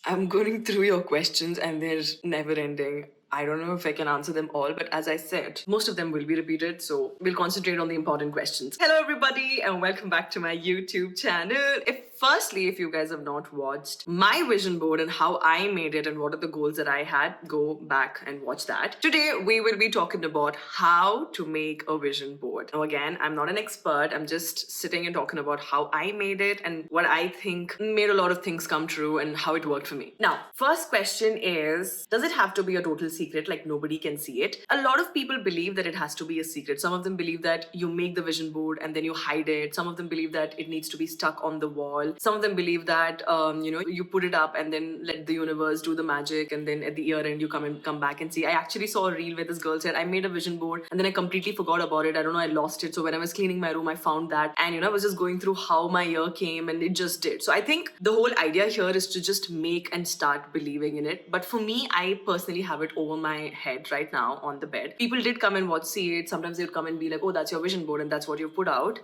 I'm going through your questions and they're never ending. I don't know if I can answer them all, but as I said, most of them will be repeated, so we'll concentrate on the important questions. Hello, everybody, and welcome back to my YouTube channel. If you guys have not watched my vision board and how I made it and what are the goals that I had, go back and watch that. Today, we will be talking about how to make a vision board. Now, again, I'm not an expert. I'm just sitting and talking about how I made it and what I think made a lot of things come true and how it worked for me. Now, first question is, does it have to be a total secret, like nobody can see it? A lot of people believe that it has to be a secret. Some of them believe that you make the vision board and then you hide it. Some of them believe that it needs to be stuck on the wall. Some of them believe that you put it up and then let the universe do the magic, and then at the year end you come back and see. I actually saw a reel where this girl said, I made a vision board and then I completely forgot about it. I don't know, I lost it. So when I was cleaning my room, I found that, and I was just going through how my year came and it just did. So I think the whole idea here is to just make and start believing in it. But for me, I personally have it over my head right now on the bed. People did come and see it. Sometimes they'd come and be like, oh, that's your vision board and that's what you put out.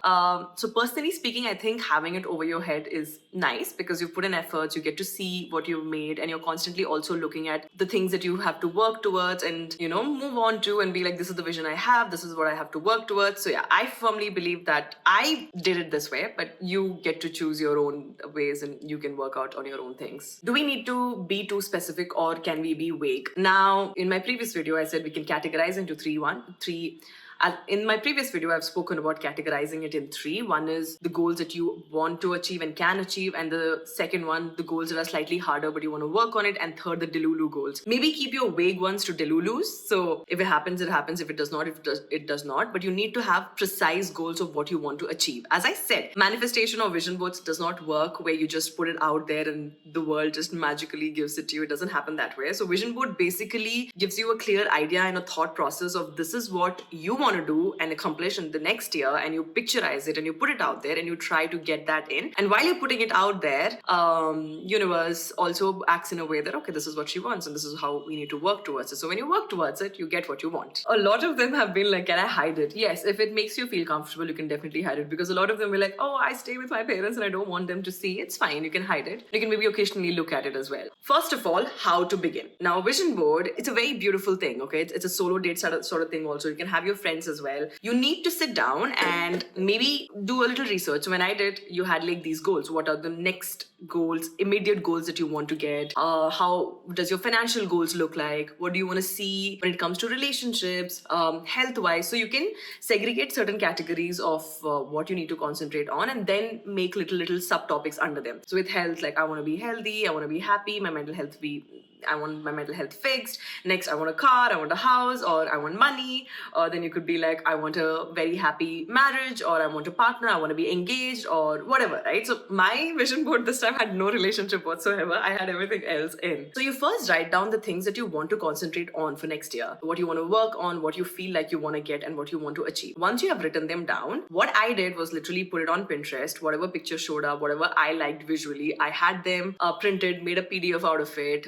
So personally speaking, I think having it over your head is nice because you've put in efforts, you get to see what you've made, and you're constantly also looking at the things that you have to work towards and move on to, and be like, this is the vision I have, this is what I have to work towards. So yeah, I firmly believe that I did it this way, but you get to choose your own ways and you can work out on your own things. Do we need to be too specific or can we be vague? Now, in my previous video, I said we can categorize into three. In my previous video, I've spoken about categorizing it in three. One is the goals that you want to achieve and can achieve. And the second one, the goals that are slightly harder, but you want to work on it. And third, the Delulu goals. Maybe keep your vague ones to Delulus. So if it happens, it happens. If it does not, it does not. But you need to have precise goals of what you want to achieve. As I said, manifestation or vision boards does not work where you just put it out there and the world just magically gives it to you. It doesn't happen that way. So vision board basically gives you a clear idea and a thought process of this is what you want to do and accomplish in the next year, and you picturize it and you put it out there and you try to get that in. And while you're putting it out there, universe also acts in a way that, okay, this is what she wants and this is how we need to work towards it. So when you work towards it, you get what you want. A lot of them have been like, can I hide it? Yes, if it makes you feel comfortable, you can definitely hide it, because a lot of them were like, oh, I stay with my parents and I don't want them to see. It's fine, you can hide it. You can maybe occasionally look at it as well. First of all, how to begin. Now, vision board, it's a very beautiful thing, okay? It's a solo date sort of thing also. You can have your friends as well. You need to sit down and maybe do a little research. So when I did, you had like these goals. What are the next goals, immediate goals that you want to get? How does your financial goals look like? What do you want to see when it comes to relationships, health-wise? So you can segregate certain categories of what you need to concentrate on, and then make little subtopics under them. So with health, like I want to be healthy, I want to be happy, I want my mental health fixed. Next, I want a car, I want a house, or I want money. Or then you could be like, I want a very happy marriage, or I want a partner, I want to be engaged, or whatever, right? So my vision board this time had no relationship whatsoever. I had everything else in. So you first write down the things that you want to concentrate on for next year, what you want to work on, what you feel like you want to get, and what you want to achieve. Once you have written them down, what I did was literally put it on Pinterest. Whatever picture showed up, whatever I liked visually, I had them printed, made a PDF out of it.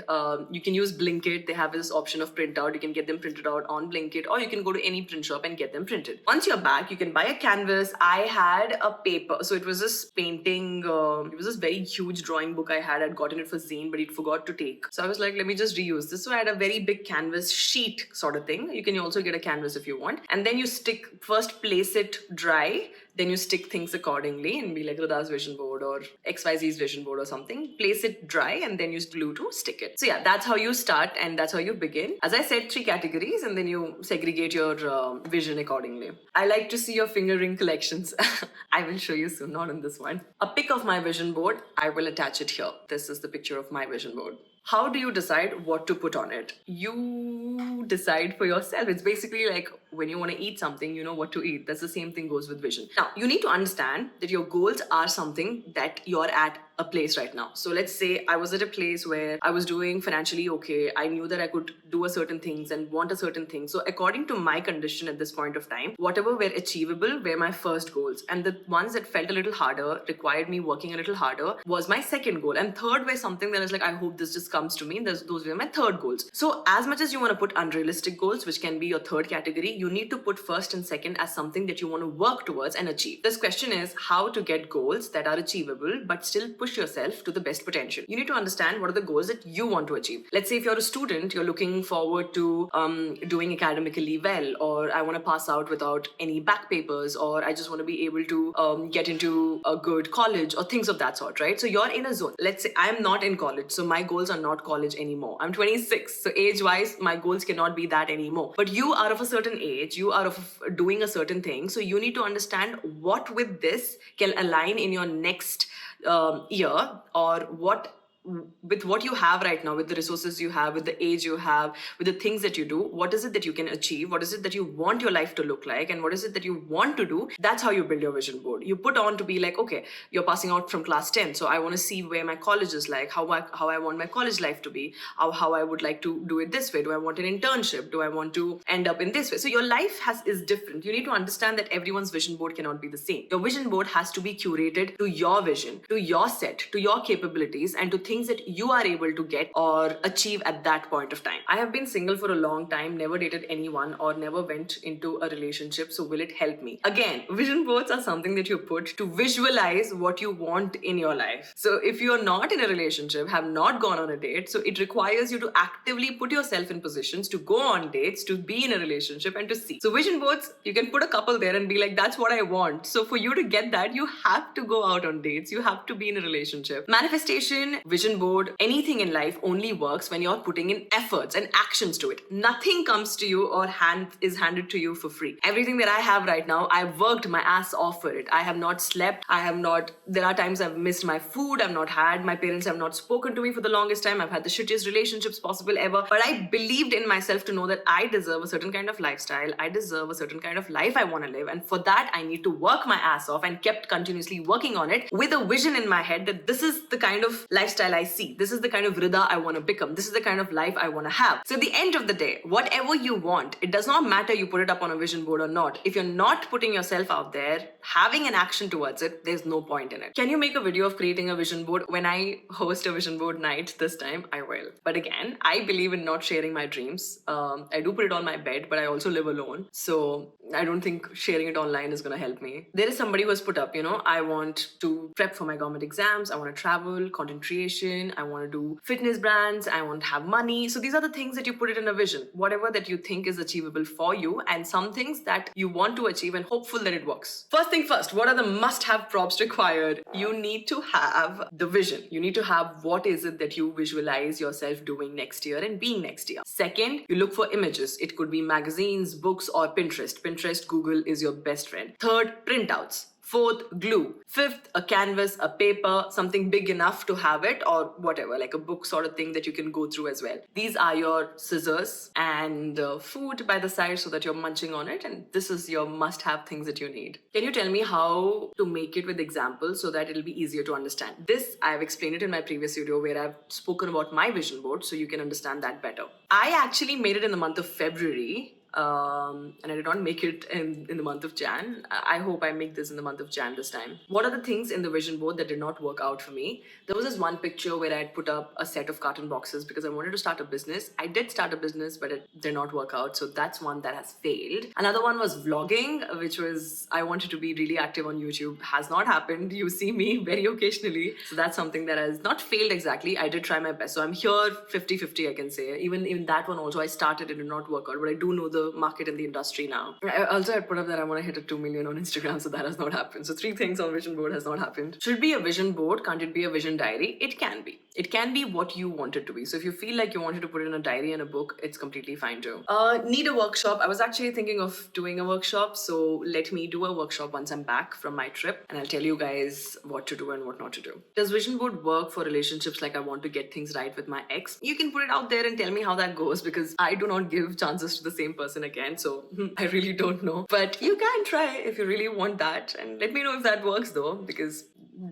You can use Blinkit. They have this option of printout. You can get them printed out on Blinkit, or you can go to any print shop and get them printed. Once you're back, you can buy a canvas. I had a paper. So it was this painting, it was this very huge drawing book I had. I'd gotten it for Zane, but it forgot to take. So I was like, let me just reuse this. So I had a very big canvas sheet sort of thing. You can also get a canvas if you want. And then you first place it dry. Then you stick things accordingly and be like Radha's vision board or XYZ's vision board or something. Place it dry and then use glue to stick it. So yeah, that's how you start and that's how you begin. As I said, 3 categories, and then you segregate your vision accordingly. I like to see your finger ring collections. I will show you soon, not in this one. A pic of my vision board, I will attach it here. This is the picture of my vision board. How do you decide what to put on it? You decide for yourself. It's basically like when you want to eat something, you know what to eat. That's the same thing goes with vision. Now, you need to understand that your goals are something that you're at a place right now. So let's say I was at a place where I was doing financially okay. I knew that I could do a certain things and want a certain thing. So according to my condition at this point of time, whatever were achievable were my first goals. And the ones that felt a little harder, required me working a little harder, was my second goal. And third were something that I was like, I hope this just comes to me. Those were my third goals. So as much as you want to put unrealistic goals, which can be your third category, you need to put first and second as something that you want to work towards and achieve. This question is how to get goals that are achievable but still put push yourself to the best potential. You need to understand what are the goals that you want to achieve. Let's say if you're a student, you're looking forward to doing academically well, or I want to pass out without any back papers, or I just want to be able to get into a good college, or things of that sort, right? So you're in a zone. Let's say I'm not in college, so my goals are not college anymore. I'm 26, so age-wise, my goals cannot be that anymore. But you are of a certain age, you are of doing a certain thing, so you need to understand what with this can align in your next year, or what with what you have right now, with the resources you have, with the age you have, with the things that you do, what is it that you can achieve, what is it that you want your life to look like, and what is it that you want to do. That's how you build your vision board. You put on to be like, okay, you're passing out from class 10, so I want to see where my college is like, how I want my college life to be, how I would like to do it this way. Do I want an internship? Do I want to end up in this way? So your life is different. You need to understand that everyone's vision board cannot be the same. Your vision board has to be curated to your vision, to your set, to your capabilities, and to things that you are able to get or achieve at that point of time. I have been single for a long time, never dated anyone, or never went into a relationship. So will it help me? Again, vision boards are something that you put to visualize what you want in your life. So if you're not in a relationship, have not gone on a date, so it requires you to actively put yourself in positions to go on dates, to be in a relationship, and to see. So vision boards, you can put a couple there and be like, that's what I want. So for you to get that, you have to go out on dates, you have to be in a relationship. Manifestation, vision board, anything in life only works when you're putting in efforts and actions to it. Nothing comes to you or is handed to you for free. Everything that I have right now, I've worked my ass off for it. I have not slept. There are times I've missed my food. My parents have not spoken to me for the longest time. I've had the shittiest relationships possible ever. But I believed in myself to know that I deserve a certain kind of lifestyle. I deserve a certain kind of life I want to live. And for that, I need to work my ass off, and kept continuously working on it with a vision in my head that this is the kind of lifestyle I see. This is the kind of Rida I want to become. This is the kind of life I want to have. So at the end of the day, whatever you want, it does not matter you put it up on a vision board or not. If you're not putting yourself out there, having an action towards it, there's no point in it. Can you make a video of creating a vision board? When I host a vision board night this time, I will. But again, I believe in not sharing my dreams. I do put it on my bed, but I also live alone. So I don't think sharing it online is going to help me. There is somebody who has put up, I want to prep for my government exams. I want to travel, content creation. I want to do fitness brands. I want to have money. So these are the things that you put it in a vision, whatever that you think is achievable for you, and some things that you want to achieve and hopeful that it works. First thing first, what are the must-have props required? You need to have the vision. You need to have what is it that you visualize yourself doing next year and being next year. Second, you look for images. It could be magazines, books, or Pinterest. Pinterest, Google is your best friend. Third, printouts. Fourth, glue. Fifth, a canvas, a paper, something big enough to have it, or whatever, like a book sort of thing that you can go through as well. These are your scissors and food by the side so that you're munching on it, and this is your must-have things that you need. Can you tell me how to make it with examples so that it'll be easier to understand? This, I've explained it in my previous video where I've spoken about my vision board, so you can understand that better. I actually made it in the month of February. And I did not make it in the month of Jan. I hope I make this in the month of Jan this time. What are the things in the vision board that did not work out for me? There was this one picture where I had put up a set of carton boxes because I wanted to start a business. I did start a business, but it did not work out. So that's one that has failed. Another one was vlogging, which was, I wanted to be really active on YouTube. Has not happened. You see me very occasionally. So that's something that has not failed exactly. I did try my best. So I'm here 50-50, I can say. Even in that one also, I started, it did not work out, but I do know the market in the industry now. I also had put up that I want to hit a 2 million on Instagram, so that has not happened. So 3 things on vision board has not happened. Should be a vision board? Can't it be a vision diary? It can be. It can be what you want it to be. So if you feel like you wanted to put it in a diary and a book, it's completely fine too. Need a workshop. I was actually thinking of doing a workshop, so let me do a workshop once I'm back from my trip, and I'll tell you guys what to do and what not to do. Does vision board work for relationships like I want to get things right with my ex? You can put it out there and tell me how that goes, because I do not give chances to the same person again, so I really don't know. But you can try if you really want that, and let me know if that works though, because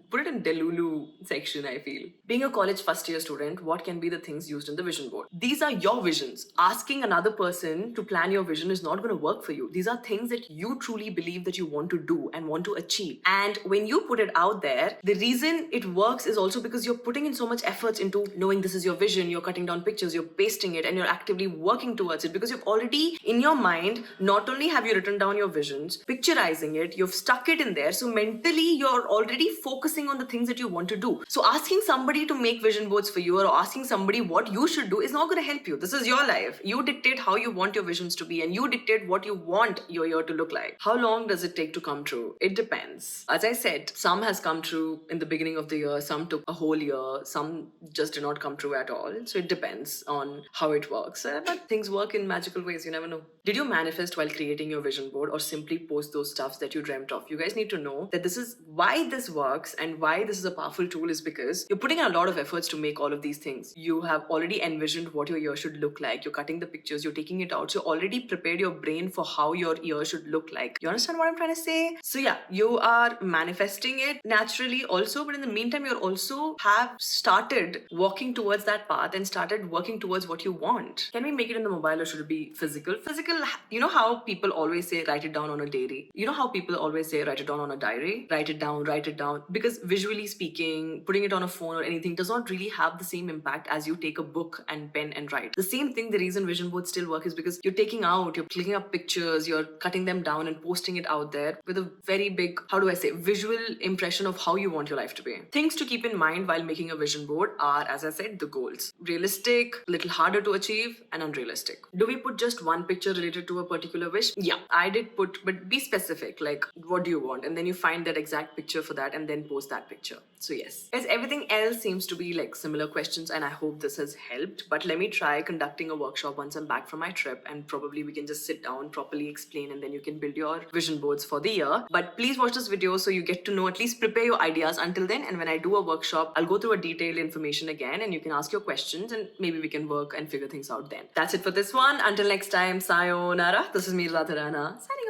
put it in Delulu section, I feel. Being a college first year student, what can be the things used in the vision board? These are your visions. Asking another person to plan your vision is not going to work for you. These are things that you truly believe that you want to do and want to achieve. And when you put it out there, the reason it works is also because you're putting in so much efforts into knowing this is your vision, you're cutting down pictures, you're pasting it, and you're actively working towards it, because you've already, in your mind, not only have you written down your visions, picturizing it, you've stuck it in there, so mentally you're already focused focusing on the things that you want to do. So asking somebody to make vision boards for you or asking somebody what you should do is not going to help you. This is your life. You dictate how you want your visions to be and you dictate what you want your year to look like. How long does it take to come true? It depends. As I said, some has come true in the beginning of the year, some took a whole year, some just did not come true at all. So it depends on how it works. But things work in magical ways, you never know. Did you manifest while creating your vision board or simply post those stuffs that you dreamt of? You guys need to know that this is why this works and why this is a powerful tool is because you're putting in a lot of efforts to make all of these things. You have already envisioned what your year should look like. You're cutting the pictures, you're taking it out. So you already prepared your brain for how your year should look like. You understand what I'm trying to say? So yeah, you are manifesting it naturally also, but in the meantime, you're also have started walking towards that path and started working towards what you want. Can we make it in the mobile or should it be physical? Physical, you know how people always say write it down on a diary? You know how people always say write it down on a diary? Write it down, write it down. Because visually speaking, putting it on a phone or anything does not really have the same impact as you take a book and pen and write. The same thing, the reason vision boards still work is because you're taking out, you're clicking up pictures, you're cutting them down and posting it out there with a very big, how do I say, visual impression of how you want your life to be. Things to keep in mind while making a vision board are, as I said, the goals. Realistic, a little harder to achieve, and unrealistic. Do we put just one picture related to a particular wish? Yeah, I did put, but be specific, like what do you want? And then you find that exact picture for that and then post that picture. So yes. As everything else seems to be like similar questions and I hope this has helped, but let me try conducting a workshop once I'm back from my trip and probably we can just sit down, properly explain and then you can build your vision boards for the year. But please watch this video so you get to know, at least prepare your ideas until then, and when I do a workshop, I'll go through a detailed information again and you can ask your questions and maybe we can work and figure things out then. That's it for this one. Until next time, sayonara. This is me, Radharana, signing